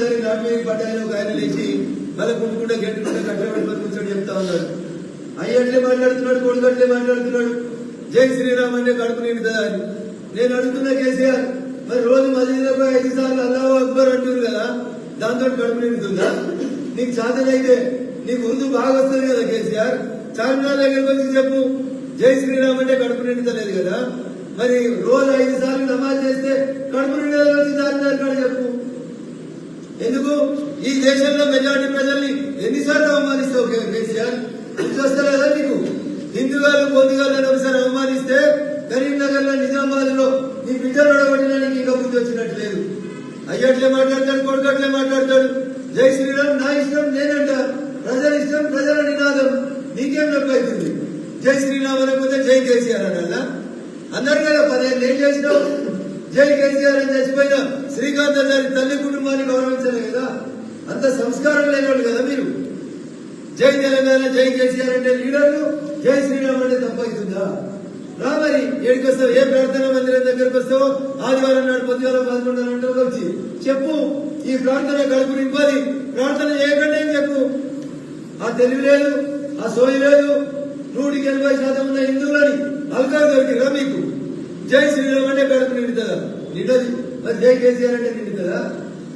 ఒకసారి నాటి మీద పడ్డాయని ఒక ఆయన లేచి మళ్ళీ కుట్టుకుంటే గెట్టుకుంటే కట్టబడి కూర్చొని చెప్తా ఉన్నాడు. అయ్యట్లే మాట్లాడుతున్నాడు, కొడుకట్లే మాట్లాడుతున్నాడు. జై శ్రీరామ్ అంటే కడుపు నిండుతుందా అని నేను అడుగుతున్నా కేసీఆర్. మరి రోజు మసీదులో 5 సార్లు అల్లాహు అక్బర్ అంటున్నారు కదా, దాంతో కడుపు నిండుతుందా? నీకు సాధనైతే నీకు ఉర్దూ బాగా వస్తుంది కదా కేసీఆర్, చార్మినార్ దగ్గరికి వచ్చి చెప్పు జై శ్రీరామ్ అంటే కడుపు నిండుతలేదు కదా. మరి రోజు 5 సార్లు నమాజ్ చేస్తే కడుపు నిండుదని వచ్చి చార్మినార్ కాడ చెప్పు. ఎందుకు ఈ దేశంలో మెజారిటీ ప్రజల్ని ఎన్నిసార్లు అవమానిస్తావు కేసీఆర్? వస్తలేదా నీకు? హిందుగాలు బొందుగాలను ఒకసారి అవమానిస్తే కరీంనగర్ లో నిజామాబాద్ లో నీ బిడ్డలు ఒడగొట్టడానికి ఇంకా బుద్ధి వచ్చినట్లేదు. అయ్యట్లే మాట్లాడతాడు, కొడుకట్లే మాట్లాడతాడు. జై శ్రీరామ్ నా ఇష్టం నేనంట, ప్రజల ఇష్టం ప్రజల నినాదం. నీకేం నొప్పి అవుతుంది? జై శ్రీరామ్ అనకపోతే జై కేసీఆర్ అనాలా? అన్నారు కదా 15 ఏం చేసినావు? జై కేసీఆర్ అని చచ్చిపోయిన శ్రీకాంత్ గారి తల్లి కుటుంబాన్ని గౌరవించలే కదా. అంత సంస్కారం లేనివాళ్ళు కదా మీరు. జై తెలంగాణ జై కేసీఆర్ అంటే లీడర్లు, జై శ్రీరామ్ అంటే తప్పవుతుందా? రా మరి ఏడికి వస్తావు? ఏ ప్రార్థనా మందిరం దగ్గరకు వస్తావో ఆదివారం నాడు పొద్దుగాల 11 గంటలకు వచ్చి చెప్పు ఈ ప్రార్థన కడుపు నింపాలి, ప్రార్థన చేయకండి అని చెప్పు. ఆ తెలివి లేదు, ఆ సోయి లేదు. 180% ఉన్న హిందువులని అల్కా దొరికిరా మీకు? జై శ్రీరామ్ అంటే కడుపు నిండుతుందా? నిండదు. మరి జై కేసీఆర్ అంటే నిండుతుందా?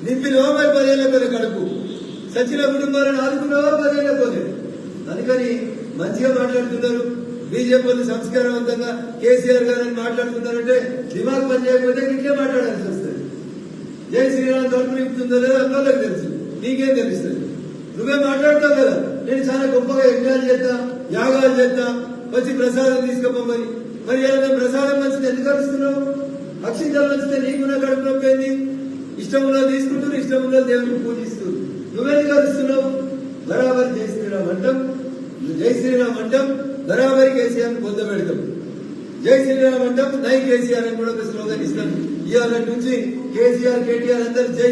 నింపినవా మరి 10 ఏళ్ల కొద్ది కడుపు? సచిన కుటుంబాలను ఆదుకున్నావా 10 ఏళ్ల కొద్ది? అందుకని మంచిగా మాట్లాడుతున్నారు బీజేపీ సంస్కారవంతంగా. కేసీఆర్ గారని మాట్లాడుతున్నారంటే దిమాగ్ పని చేయకపోతే ఇంకే మాట్లాడాల్సి వస్తుంది. జై శ్రీరామ్ తలుపు నింపుతుందో లేదో అన్నోళ్ళకి తెలుసు, నీకేం తెలుస్తుంది? నువ్వే మాట్లాడతావు కదా, నేను చాలా గొప్పగా యజ్ఞాలు చేస్తా, యాగాలు చేస్తా, వచ్చి ప్రసాదం తీసుకోపోమని. మరి ఏదైనా ప్రసాదం మంచిది ఎందుకు అరుస్తున్నావు? అక్షింతలు మంచితే నీకున్న కడుపు నొప్పి ఏంది? ఇష్టంలో తీసుకుంటున్నారు, ఇష్టంలో దేవుడిని పూజిస్తూ నువ్వెందుకు అరుస్తున్నావు? బరాబర్ జై శ్రీరామ్ అంటాం, జై శ్రీరామ్ అంటాం, బరాబరి కేసీఆర్ పొంద పెడతాం. జై శ్రీరామ్ అంటాం, నై కేసీఆర్ అని కూడా ఒక స్లోగన్ ఇస్తాం. ఇవాళ నుంచి కేసీఆర్ కేటీఆర్ అందరు జై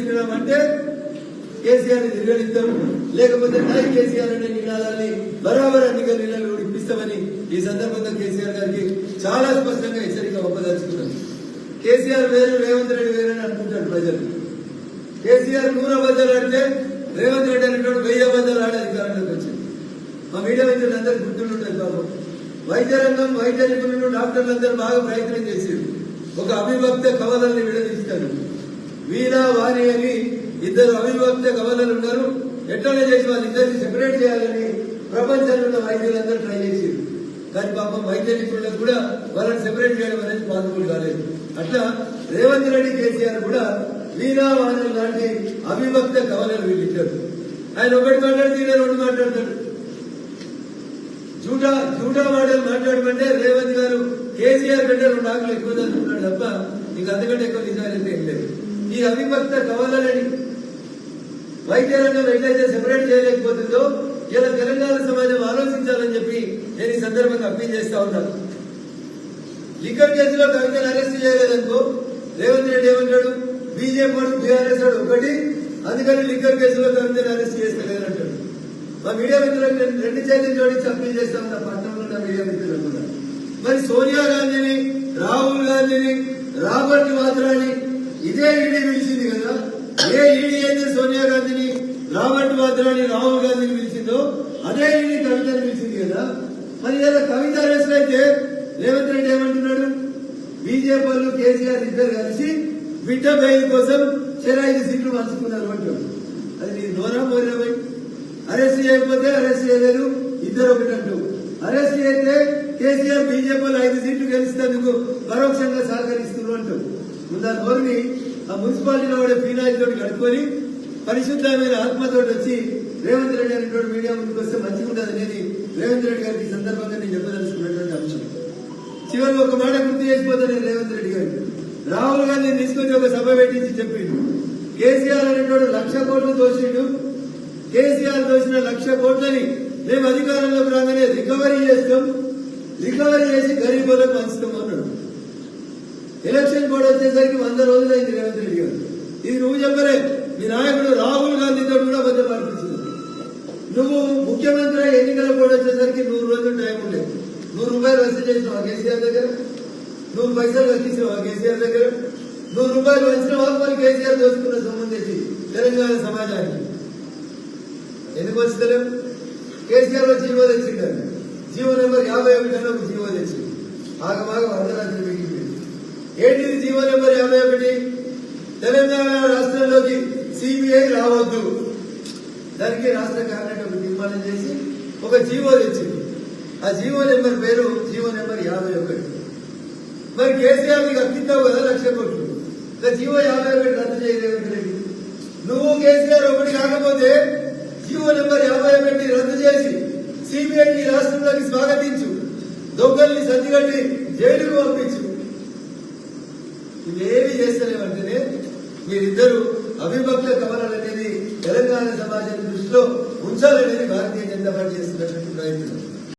శ్రీరామ్ అంటే కేసీఆర్ ని తిరగడిస్తాం, లేకపోతే నై కేసీఆర్ అనే నినాదాన్ని బరాబర్ అన్నిగా నీళ్ళు ఇప్పిస్తామని ఈ సందర్భంగా కేసీఆర్ గారికి చాలా స్పష్టంగా హెచ్చరిక ఒప్పదలుచుకున్నాం. కేసీఆర్ వేరు, రేవంత్ రెడ్డి వేరు అని అనుకుంటారు ప్రజలు. కేసీఆర్ 100 అబద్దాలు ఆడితే రేవంత్ రెడ్డి అనేటువంటి 1000 అబద్దాలు ఆడే అధికారంలోకి వచ్చింది. మా మీడియా మిత్రులందరూ గుర్తుంటాయి పాపం. వైద్య రంగం, వైద్య నిపుణులు, డాక్టర్లందరూ బాగా ప్రయత్నం చేశారు. ఒక అవిభక్త కవలల్ని విడదీస్తారు. వీణా వాణి అని 2 అవిభక్త కవలలు ఉన్నారు. ఎట్లనే చేసి వాళ్ళిద్దరిని సెపరేట్ చేయాలని ప్రపంచంలో ఉన్న వైద్యులందరూ ట్రై చేశారు. కానీ పాపం వైద్య నిపుణులకు కూడా వాళ్ళని సెపరేట్ చేయడం అనేది పాసిబుల్ కాలేదు. అట్లా రేవంత్ రెడ్డి కేసీఆర్ కూడా వీణా వాణి లాంటి అవిభక్త కవలలు వీళ్ళిద్దరు. ఆయన ఒకటి మాట్లాడితే 2 మాట్లాడతాడు. జూటా మాటలు మాట్లాడమంటే రేవంత్ గారు కేసీఆర్ కంటే 2 ఆకులు ఎక్కువ చదువుతున్నాడు తప్ప నీకు అంతకంటే ఎక్కువ నిజాలైతే ఏం లేదు. ఈ అవిభక్త కవలని వైద్య రంగం ఎట్లయితే సెపరేట్ చేయలేకపోతుందో ఇలా తెలంగాణ సమాజం ఆలోచించాలని చెప్పి నేను ఈ సందర్భంగా అప్పీల్ చేస్తా ఉన్నాను. లిక్కర్ కేసులో కవితను అరెస్ట్ చేయలేదనుకో రేవంత్ రెడ్డి ఏమంటాడు? బీజేపీ వాడు, బీఆర్ఎస్ వాడు ఒకటి, అందుకని లిక్కర్ కేసులో కవితను అరెస్ట్ చేస్తలేదంటాడు. మా మీడియా మిత్రులకు నేను 2 చేతులు జోడించి అప్పీల్ చేస్తా ఉన్నా, పట్టణంలో ఉన్న మీడియా మిత్రులకు కూడా. మరి సోనియా గాంధీని, రాహుల్ గాంధీని, రాబర్ట్ వాద్రాని ఇదే ఈడీ పిలిచింది కదా. ఏ ఈడీ అయితే సోనియా గాంధీని, రాబర్ట్ వాద్రాని, రాహుల్ గాంధీని పిలిచిందో అదే ఈడీ కవితను పిలిచింది కదా. మరి ఏదో కవిత అరెస్ట్ అయితే రేవంత్ రెడ్డి ఏమంటున్నాడు? బీజేపీ వాళ్ళు కేసీఆర్ ఇద్దరు కలిసి బిడ్డ బెయిల్ కోసం 5 సీట్లు పంచుకున్నారు అంటాడు. అది నీ నోరా మోరాబాయ్? అరెస్ట్ చేయకపోతే అరెస్ట్ చేయలేదు, ఇద్దరు ఒకటి అంటూ. అరెస్ట్ చేస్తే కేసీఆర్ బీజేపీ 5 సీట్లు గెలిచేందుకు పరోక్షంగా సహకరిస్తున్నారు అంటారు. ముందు ఆ నోరుని ఆ మున్సిపాలిటీలో వాడే ఫీనాయిల్ తోటి కడుక్కొని పరిశుద్ధమైన ఆత్మతోటి వచ్చి రేవంత్ రెడ్డి అనేటువంటి మీడియా ముందుకు వస్తే మంచిగా ఉంటుంది అనేది రేవంత్ రెడ్డి గారికి ఈ సందర్భంగా నేను చెప్పదలుచుకున్నటువంటి అంశం. చివరికి ఒక మాట గుర్తు చేసిపోతాను నేను రేవంత్ రెడ్డి గారికి. రాహుల్ గాంధీని తీసుకొని ఒక సభ పెట్టించి చెప్పిండు, కేసీఆర్ అనేటువంటి 1,00,000 కోట్లు దోషిండు, కేసీఆర్ దోసిన 1,00,000 కోట్లని మేము అధికారంలోకి రాగానే రికవరీ చేస్తాం, రికవరీ చేసి గరీబులకు పంచుతాం అన్నాడు. ఎలక్షన్ కోడ్ వచ్చేసరికి 100 రోజులు అయింది రేవంత్ రెడ్డి గారు. ఇది నువ్వు చెప్పలే, మీ నాయకుడు రాహుల్ గాంధీతో కూడా అబద్ధం ఆడిపించింది. నువ్వు ముఖ్యమంత్రి ఎన్నికల కోడ్ వచ్చేసరికి 100 రోజులు టైం ఉండేది. 100 రూపాయలు వసూలు చేసినావా కేసీఆర్ దగ్గర? 100 పైసలు వసూలు కేసీఆర్ దగ్గర? 100 రూపాయలు వంచినావా? మరి కేసీఆర్ దోచుకున్న సొమ్ము తెచ్చి తెలంగాణ సమాజానికి ఎందుకు వస్తలేవు? కేసీఆర్ జీవో తెచ్చిండారు. జీవో నెంబర్ 51 ఒక జీవో తెచ్చింది. ఆగమాగం అర్ధరాత్రి మీటింగ్ పెట్టి ఏంటిది జీవో నెంబర్ 51? తెలంగాణ రాష్ట్రంలోకి సిబిఐ రావద్దు. దానికి రాష్ట్ర కేబినెట్ ఒక తీర్మానం చేసి ఒక జీవో తెచ్చింది. ఆ జీవో నెంబర్ పేరు జీవో నెంబర్ 51. మరి కేసీఆర్ నీకు అక్కిస్తావు కదా 1,00,000 కోట్లు. జీవో 51 రద్దు చేయలేదు. నువ్వు కేసీఆర్ ఒకటి కాకపోతే జీవో నెంబర్ 51 రద్దు చేసి సిబిఐని రాష్ట్రంలోకి స్వాగతించు. దొంగల్ని సర్దిగట్టి జైలుకు పంపించు. ఇవేమి చేస్తలేమంటేనే మీరిద్దరు అవిభక్త కమలం అనేది తెలంగాణ సమాజం దృష్టిలో ఉంచాలనేది భారతీయ జనతా పార్టీ చేస్తున్నటువంటి ప్రయత్నం.